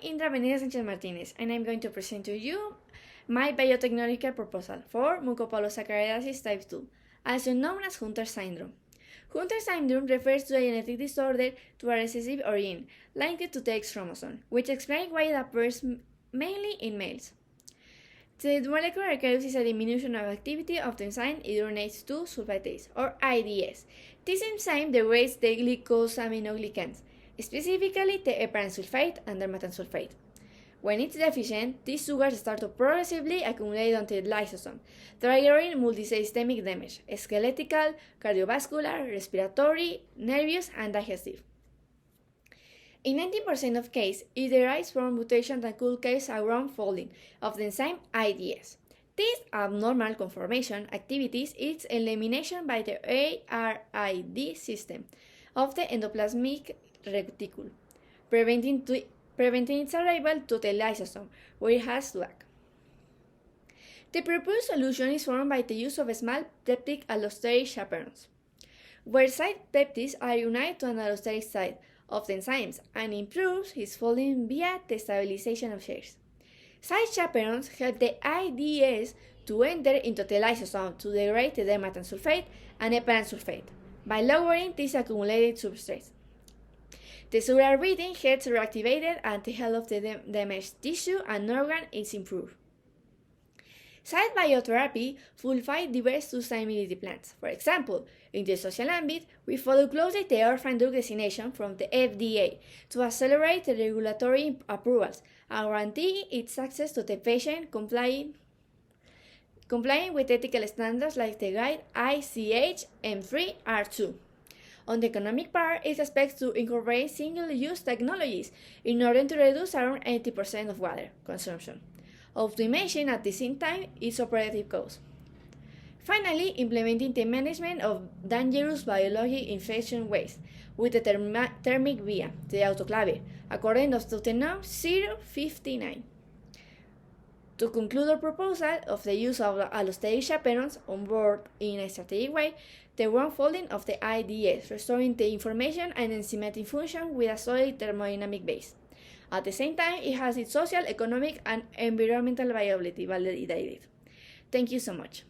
Indra Sánchez Martínez, and I'm going to present to you my biotechnological proposal for mucopolysaccharidosis type 2, also known as Hunter syndrome. Hunter syndrome refers to a genetic disorder to a recessive origin linked to the X chromosome, which explains why it appears mainly in males. The molecular cause is a diminution of activity of the enzyme iduronate 2 sulfatase, or IDS. This enzyme degrades the glycosaminoglycans, specifically the heparan sulfate and dermatan sulfate. When it's deficient, these sugars start to progressively accumulate onto the lysosome, triggering multisystemic damage: skeletal, cardiovascular, respiratory, nervous, and digestive. In 90% of cases, it derives from mutation that could cause a wrong-folding of the enzyme IDS. This abnormal conformation activities its elimination by the ARID system of the endoplasmic reticle, preventing its arrival to the lysosome, where it has to act. The proposed solution is formed by the use of small peptide allosteric chaperones, where side peptides are united to an allosteric site of the enzymes and improves its folding via the stabilization of shares. Side chaperones help the IDS to enter into the lysosome to degrade the dermatan sulfate and heparan sulfate by lowering these accumulated substrates. The cellular reading gets reactivated and the health of the damaged tissue and organ is improved. Side biotherapy fulfills diverse sustainability plans. For example, in the social ambit, we follow closely the orphan drug designation from the FDA to accelerate the regulatory approvals and guarantee its access to the patient complying with ethical standards like the guide ICH M3R2. On the economic part, it expects to incorporate single-use technologies in order to reduce around 80% of water consumption, optimizing at the same time its operative costs. Finally, implementing the management of dangerous biologic infection waste with the thermic via, the autoclave, according to the norm 059. To conclude our proposal of the use of allosteric chaperones on board in a strategic way, the wrong-folding of the IDS, restoring the information and enzymatic function with a solid thermodynamic base. At the same time, it has its social, economic, and environmental viability validated. Thank you so much.